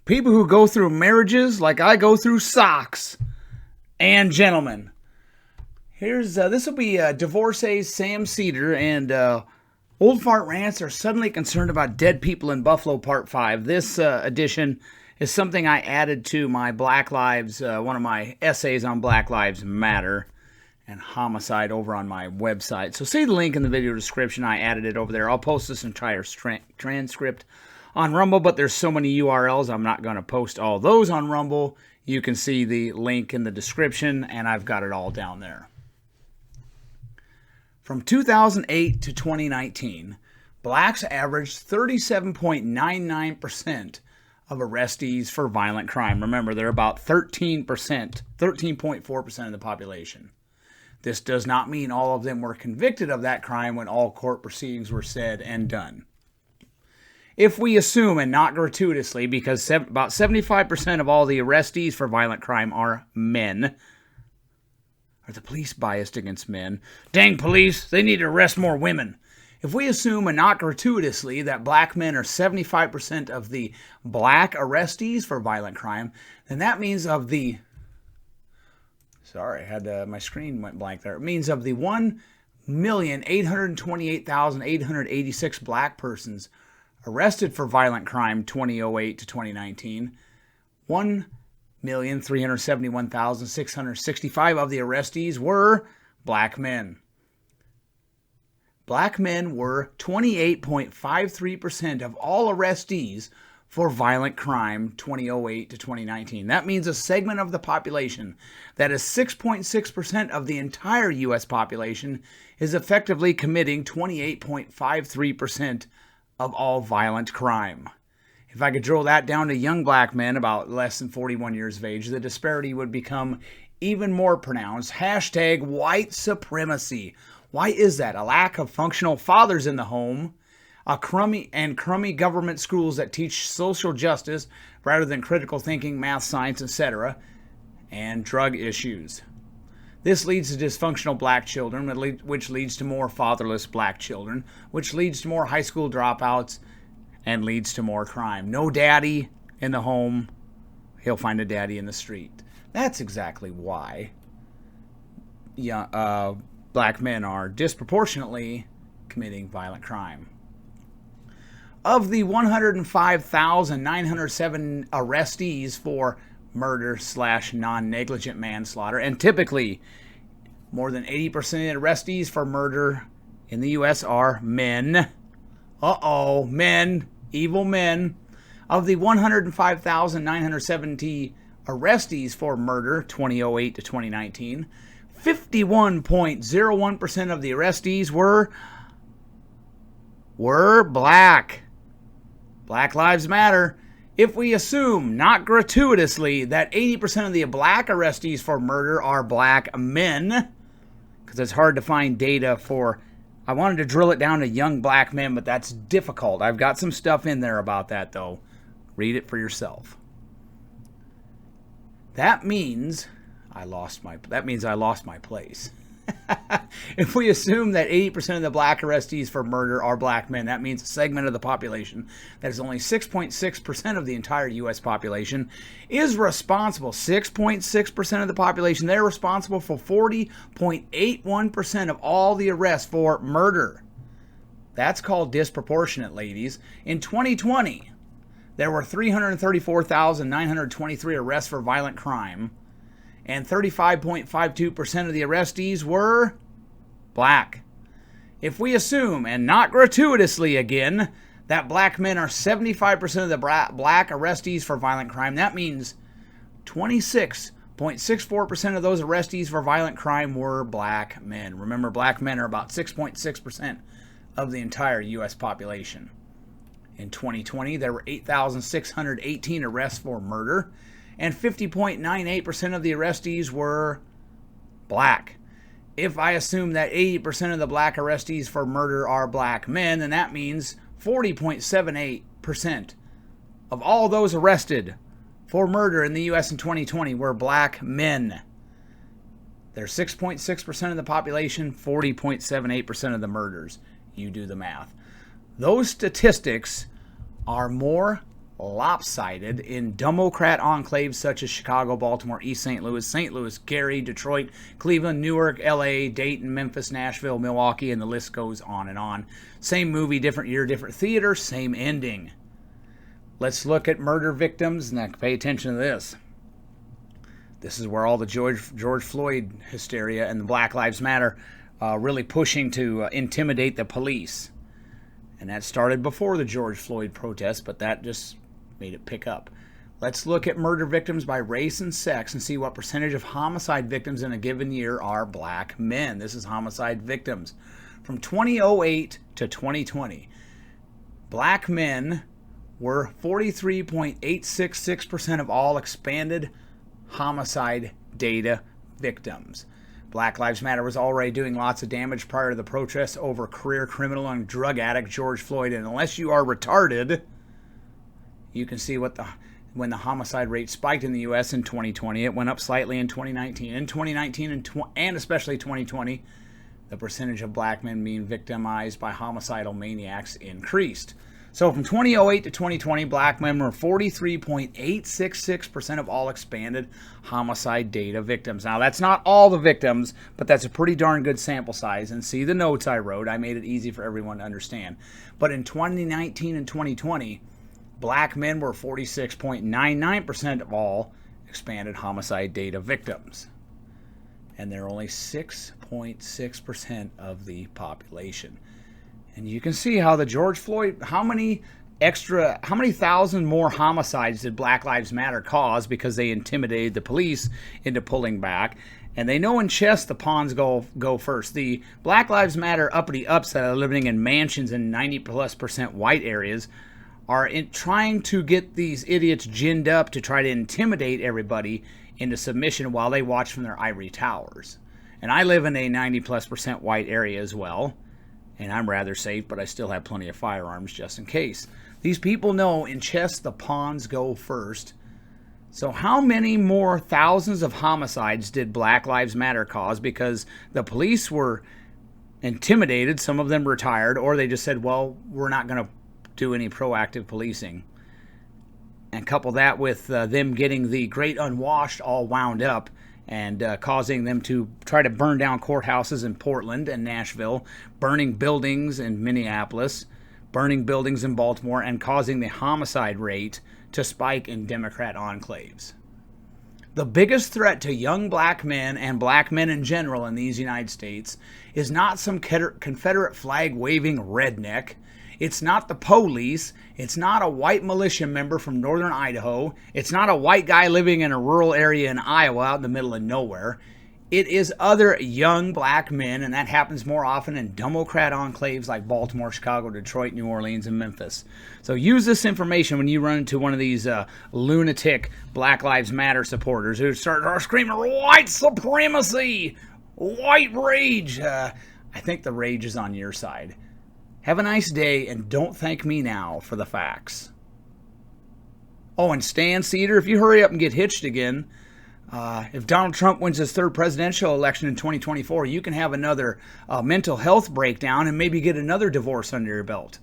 People who go through marriages like I go through socks. And gentlemen, here's this will be Divorcee's Sam Seder and Old Fart Rants are suddenly concerned about dead people in Buffalo Part 5. This edition is something I added to my Black Lives, one of my essays on Black Lives Matter and homicide over on my website. So see the link in the video description. I added it over there. I'll post this entire transcript on Rumble, but there's so many URLs, I'm not going to post all those on Rumble. You can see the link in the description, and I've got it all down there. From 2008 to 2019, blacks averaged 37.99% of arrestees for violent crime. Remember, they're about 13.4% of the population. This does not mean all of them were convicted of that crime when all court proceedings were said and done. If we assume, and not gratuitously, because about 75% of all the arrestees for violent crime are men. Are the police biased against men? Dang police, they need to arrest more women. If we assume, and not gratuitously, that black men are 75% of the black arrestees for violent crime, then that means of the... Sorry, I had my screen went blank there. It means of the 1,828,886 black persons arrested for violent crime 2008 to 2019, 1,371,665 of the arrestees were black men. Black men were 28.53% of all arrestees for violent crime 2008 to 2019. That means a segment of the population that is 6.6% of the entire U.S. population is effectively committing 28.53% of all violent crime. If I could drill that down to young black men about less than 41 years of age, the disparity would become even more pronounced. Hashtag white supremacy. Why is that? A lack of functional fathers in the home, crummy government schools that teach social justice rather than critical thinking, math, science, etc., and drug issues. This leads to dysfunctional black children, which leads to more fatherless black children, which leads to more high school dropouts, and leads to more crime. No daddy in the home, he'll find a daddy in the street. That's exactly why black men are disproportionately committing violent crime. Of the 105,907 arrestees for murder/non-negligent manslaughter, and typically more than 80% of arrestees for murder in the U.S. are men. Men, evil men. Of the 105,970 arrestees for murder 2008 to 2019, 51.01% of the arrestees were black. Black Lives Matter. If we assume, not gratuitously, that 80% of the black arrestees for murder are black men, because it's hard to find data for... I wanted to drill it down to young black men, but that's difficult. I've got some stuff in there about that, though. Read it for yourself. That means I lost my place. If we assume that 80% of the black arrestees for murder are black men, that means a segment of the population that is only 6.6% of the entire U.S. population is responsible. 6.6% of the population, they're responsible for 40.81% of all the arrests for murder. That's called disproportionate, ladies. In 2020, there were 334,923 arrests for violent crime, and 35.52% of the arrestees were black. If we assume, and not gratuitously again, that black men are 75% of the black arrestees for violent crime, that means 26.64% of those arrestees for violent crime were black men. Remember, black men are about 6.6% of the entire U.S. population. In 2020, there were 8,618 arrests for murder, and 50.98% of the arrestees were black. If I assume that 80% of the black arrestees for murder are black men, then that means 40.78% of all those arrested for murder in the U.S. in 2020 were black men. They're 6.6% of the population, 40.78% of the murders. You do the math. Those statistics are more lopsided in Democrat enclaves such as Chicago, Baltimore, East St. Louis, Gary, Detroit, Cleveland, Newark, LA, Dayton, Memphis, Nashville, Milwaukee, and the list goes on and on. Same movie, different year, different theater, same ending. Let's look at murder victims. Now, pay attention to this. This is where all the George Floyd hysteria and the Black Lives Matter really pushing to intimidate the police. And that started before the George Floyd protests, but that just made it pick up. Let's look at murder victims by race and sex and see what percentage of homicide victims in a given year are black men. This is homicide victims. From 2008 to 2020, black men were 43.866% of all expanded homicide data victims. Black Lives Matter was already doing lots of damage prior to the protests over career criminal and drug addict George Floyd, and unless you are retarded, you can see when the homicide rate spiked in the U.S. in 2020. It went up slightly in 2019. In 2019 and especially 2020, the percentage of black men being victimized by homicidal maniacs increased. So from 2008 to 2020, black men were 43.866% of all expanded homicide data victims. Now, that's not all the victims, but that's a pretty darn good sample size. And see the notes I wrote. I made it easy for everyone to understand. But in 2019 and 2020, black men were 46.99% of all expanded homicide data victims. And they're only 6.6% of the population. And you can see how the George Floyd, how many thousand more homicides did Black Lives Matter cause because they intimidated the police into pulling back. And they know in chess the pawns go first. The Black Lives Matter uppity ups that are living in mansions in 90+% white areas are trying to get these idiots ginned up to try to intimidate everybody into submission while they watch from their ivory towers. And I live in a 90+% white area as well. And I'm rather safe, but I still have plenty of firearms just in case. These people know in chess the pawns go first. So how many more thousands of homicides did Black Lives Matter cause because the police were intimidated, some of them retired, or they just said, well, we're not going to do any proactive policing. And couple that with them getting the great unwashed all wound up and causing them to try to burn down courthouses in Portland and Nashville, burning buildings in Minneapolis, burning buildings in Baltimore, and causing the homicide rate to spike in Democrat enclaves. The biggest threat to young black men and black men in general in these United States is not some Confederate flag-waving redneck. It's not the police. It's not a white militia member from northern Idaho. It's not a white guy living in a rural area in Iowa out in the middle of nowhere. It is other young black men, and that happens more often in Democrat enclaves like Baltimore, Chicago, Detroit, New Orleans, and Memphis. So use this information when you run into one of these lunatic Black Lives Matter supporters who start screaming, white supremacy, white rage. I think the rage is on your side. Have a nice day, and don't thank me now for the facts. Oh, and Stan Seder, if you hurry up and get hitched again, if Donald Trump wins his third presidential election in 2024, you can have another mental health breakdown and maybe get another divorce under your belt.